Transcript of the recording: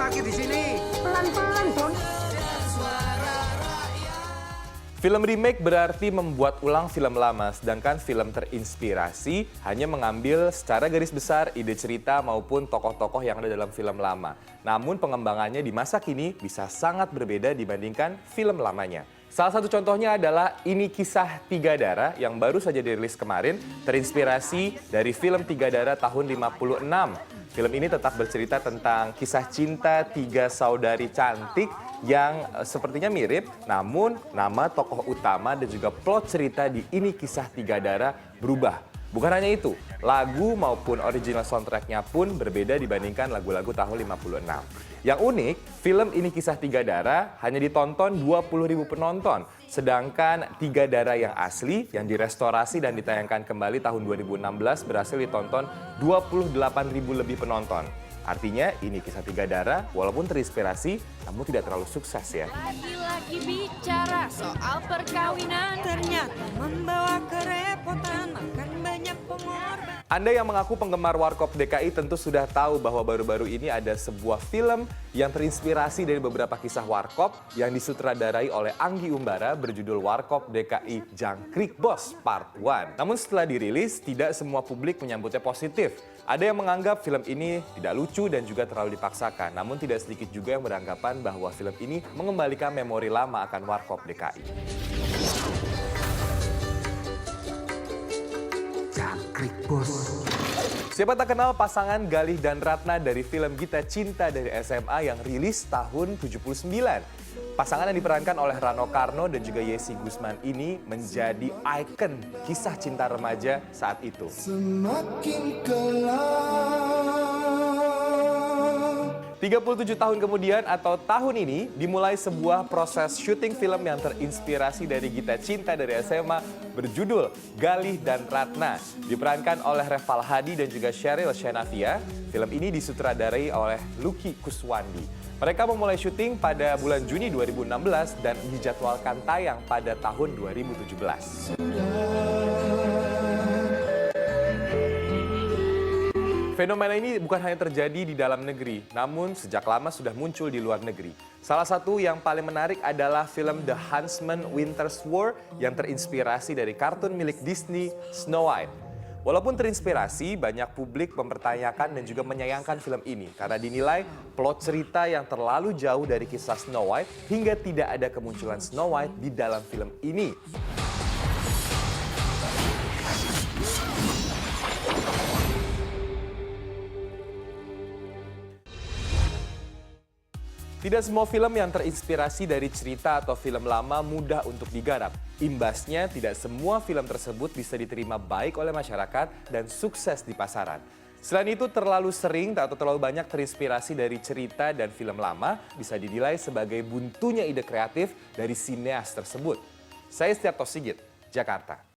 parkir di sini. Pelan-pelan, Don. Film remake berarti membuat ulang film lama, sedangkan film terinspirasi hanya mengambil secara garis besar ide cerita maupun tokoh-tokoh yang ada dalam film lama. Namun pengembangannya di masa kini bisa sangat berbeda dibandingkan film lamanya. Salah satu contohnya adalah Ini Kisah Tiga Darah yang baru saja dirilis kemarin, terinspirasi dari film Tiga Darah tahun 56. Film ini tetap bercerita tentang kisah cinta tiga saudari cantik yang sepertinya mirip, namun nama tokoh utama dan juga plot cerita di Ini Kisah Tiga Darah berubah. Bukan hanya itu, lagu maupun original soundtracknya pun berbeda dibandingkan lagu-lagu tahun 56. Yang unik, film Ini Kisah Tiga Darah hanya ditonton 20.000 penonton, sedangkan Tiga Darah yang asli yang direstorasi dan ditayangkan kembali tahun 2016 berhasil ditonton 28.000 lebih penonton. Artinya Ini Kisah Tiga Darah walaupun terinspirasi namun tidak terlalu sukses ya. Lagi-lagi bicara soal perkawinan ternyata membawa kerepotan akan banyak pengorbanan. Anda yang mengaku penggemar Warkop DKI tentu sudah tahu bahwa baru-baru ini ada sebuah film yang terinspirasi dari beberapa kisah Warkop yang disutradarai oleh Anggi Umbara berjudul Warkop DKI Jangkrik Bos Part 1. Namun setelah dirilis, tidak semua publik menyambutnya positif. Ada yang menganggap film ini tidak lucu dan juga terlalu dipaksakan. Namun tidak sedikit juga yang beranggapan bahwa film ini mengembalikan memori lama akan Warkop DKI. Jangkrik, Bos. Siapa tak kenal pasangan Galih dan Ratna dari film Gita Cinta dari SMA yang rilis tahun 79. Pasangan yang diperankan oleh Rano Karno dan juga Yesi Gusman ini menjadi ikon kisah cinta remaja saat itu. Semakin gelap. 37 tahun kemudian atau tahun ini dimulai sebuah proses syuting film yang terinspirasi dari Gita Cinta dari SMA berjudul Galih dan Ratna. Diperankan oleh Reval Hadi dan juga Sheryl Sheinafia. Film ini disutradarai oleh Lucky Kuswandi. Mereka memulai syuting pada bulan Juni 2016 dan dijadwalkan tayang pada tahun 2017. Fenomena ini bukan hanya terjadi di dalam negeri, namun sejak lama sudah muncul di luar negeri. Salah satu yang paling menarik adalah film The Huntsman Winter's War yang terinspirasi dari kartun milik Disney, Snow White. Walaupun terinspirasi, banyak publik mempertanyakan dan juga menyayangkan film ini karena dinilai plot cerita yang terlalu jauh dari kisah Snow White hingga tidak ada kemunculan Snow White di dalam film ini. Tidak semua film yang terinspirasi dari cerita atau film lama mudah untuk digarap. Imbasnya, tidak semua film tersebut bisa diterima baik oleh masyarakat dan sukses di pasaran. Selain itu, terlalu sering atau terlalu banyak terinspirasi dari cerita dan film lama bisa dinilai sebagai buntunya ide kreatif dari sineas tersebut. Saya Setiarto Sigit, Jakarta.